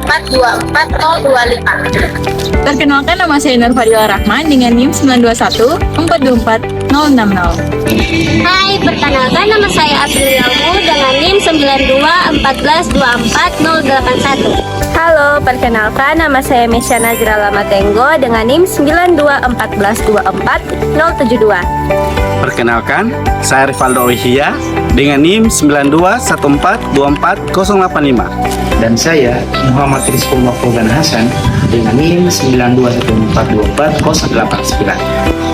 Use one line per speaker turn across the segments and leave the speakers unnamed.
214240225.
Perkenalkan, nama saya Nur Fadila Rahman dengan NIM 921424066.
Hai, perkenalkan nama saya April Lamu dengan NIM 9214244081.
Halo, perkenalkan nama saya Mesya Nazira Lamatenggo dengan NIM 921424072.
Perkenalkan, saya Rivaldo Ohia dengan NIM 921424085.
Dan saya Muhammad Rizko Mafrogan Hasan dengan NIM 921424089.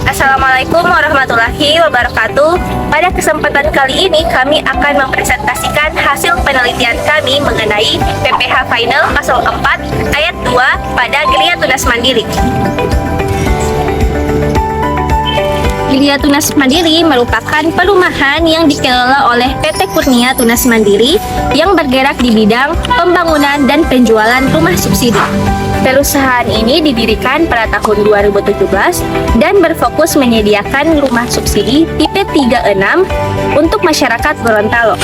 Assalamualaikum warahmatullahi wabarakatuh. Pada kesempatan kali ini kami akan mempresentasikan hasil penelitian kami mengenai PPH Final Pasal 4 Ayat 2 pada Gelia Tunas Mandiri. Gelia Tunas Mandiri merupakan perumahan yang dikelola oleh PT Kurnia Tunas Mandiri yang bergerak di bidang pembangunan dan penjualan rumah subsidi. Perusahaan ini didirikan pada tahun 2017 dan berfokus menyediakan rumah subsidi tipe 36 untuk masyarakat Gorontalo.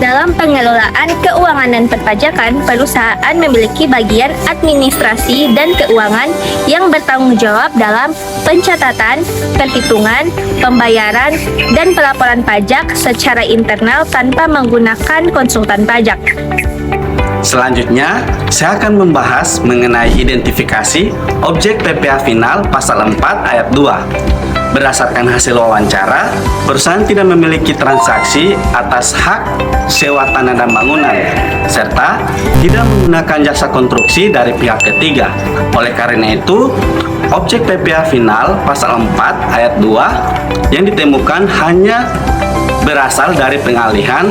Dalam pengelolaan keuangan dan perpajakan, perusahaan memiliki bagian administrasi dan keuangan yang bertanggung jawab dalam pencatatan, perhitungan, pembayaran, dan pelaporan pajak secara internal tanpa menggunakan konsultan pajak.
Selanjutnya, saya akan membahas mengenai identifikasi objek PPH Final Pasal 4 Ayat 2. Berdasarkan hasil wawancara, perusahaan tidak memiliki transaksi atas hak sewa tanah dan bangunan, serta tidak menggunakan jasa konstruksi dari pihak ketiga. Oleh karena itu, objek PPH Final Pasal 4 Ayat 2 yang ditemukan hanya berasal dari pengalihan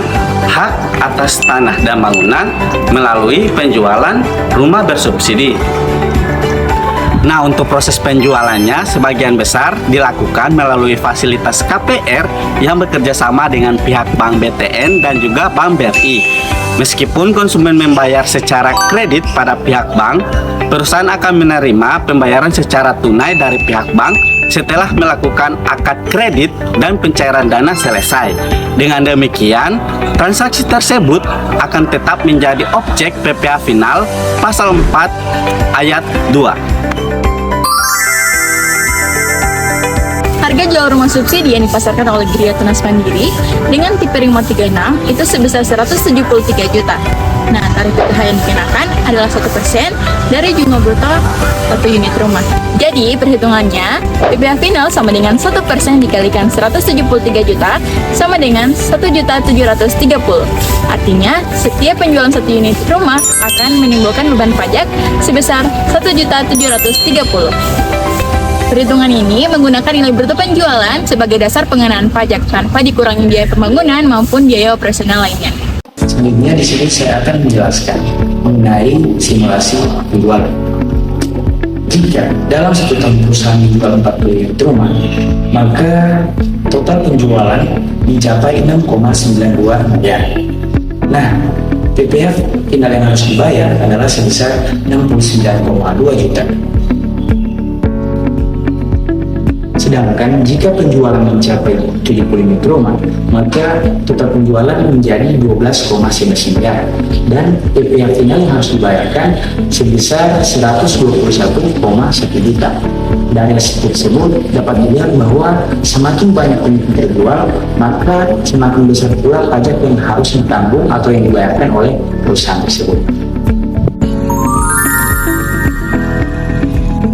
hak atas tanah dan bangunan melalui penjualan rumah bersubsidi. Nah, untuk proses penjualannya sebagian besar dilakukan melalui fasilitas KPR yang bekerja sama dengan pihak Bank BTN dan juga Bank BRI. Meskipun konsumen membayar secara kredit pada pihak bank, perusahaan akan menerima pembayaran secara tunai dari pihak bank setelah melakukan akad kredit dan pencairan dana selesai. Dengan demikian, transaksi tersebut akan tetap menjadi objek PPH Final Pasal 4 Ayat 2.
Harga jual rumah subsidi yang dipasarkan oleh Gelia Tunas Mandiri dengan tipe Ringmont 36 itu sebesar 173 juta. Nah, tarif PPH yang dikenakan adalah 1% dari jumlah bruto satu unit rumah. Jadi, perhitungannya, PPH Final sama dengan 1% dikalikan 173 juta sama dengan 1.730. Artinya, setiap penjualan satu unit rumah akan menimbulkan beban pajak sebesar 1.730. Perhitungan ini menggunakan nilai bruto penjualan sebagai dasar pengenaan pajak tanpa dikurangi biaya pembangunan maupun biaya operasional lainnya.
Selanjutnya di sini saya akan menjelaskan mengenai simulasi penjualan. Jika dalam satu tahun perusahaan menjual 40 unit rumah, maka total penjualan mencapai 6,92 miliar. Nah, PPH final yang harus dibayar adalah sebesar 69,2 juta. Sedangkan jika penjualan mencapai 70 unit rumah, maka total penjualan menjadi 12,9 miliar dan PPH final yang harus dibayarkan sebesar 121,1 juta. Dari hasil tersebut dapat dilihat bahwa semakin banyak unit terjual, maka semakin besar pula pajak yang harus ditanggung atau yang dibayarkan oleh perusahaan tersebut.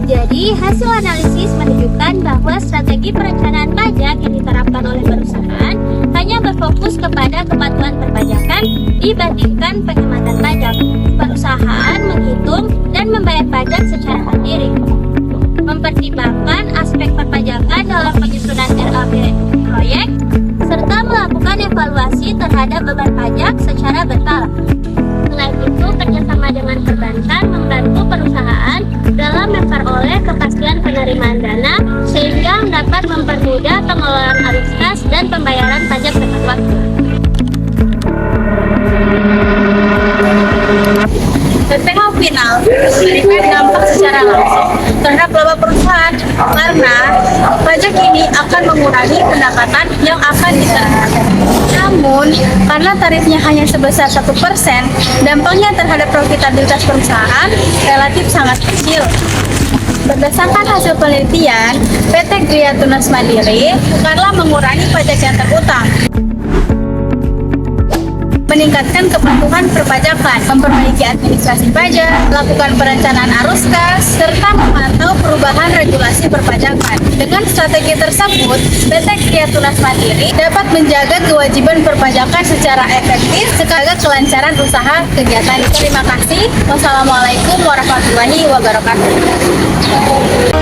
Jadi, hasil analisis menunjukkan bahwa strategi perencanaan pajak yang diterapkan oleh perusahaan hanya berfokus kepada kepatuhan perpajakan dibandingkan penghematan pajak. Perusahaan menghitung dan membayar pajak secara mandiri, mempertimbangkan aspek perpajakan dalam penyusunan RAP proyek, serta melakukan evaluasi terhadap beban pajak secara berkala. Selain itu, kerjasama dengan perbankan membantu perusahaan dalam memperoleh kepastian penerimaan dana sehingga dapat mempermudah pengelolaan dan pembayaran pajak tepat waktu.
PPh final memberikan dampak secara langsung terhadap laba perusahaan karena pajak ini akan mengurangi pendapatan yang akan diterima. Namun, karena tarifnya hanya sebesar 1%, dampaknya terhadap profitabilitas perusahaan relatif sangat kecil. Berdasarkan hasil penelitian, PT Gria Tunas Mandiri bukanlah mengurangi pajak yang terutang, meningkatkan kepatuhan perpajakan, memperbaiki administrasi pajak, melakukan perencanaan arus kas, serta memantau perubahan regulasi perpajakan. Dengan strategi tersebut, PT Gria Tunas Mandiri dapat menjaga kewajiban perpajakan secara efektif sekaligus kelancaran usaha kegiatan. Terima kasih. Wassalamualaikum warahmatullahi wabarakatuh.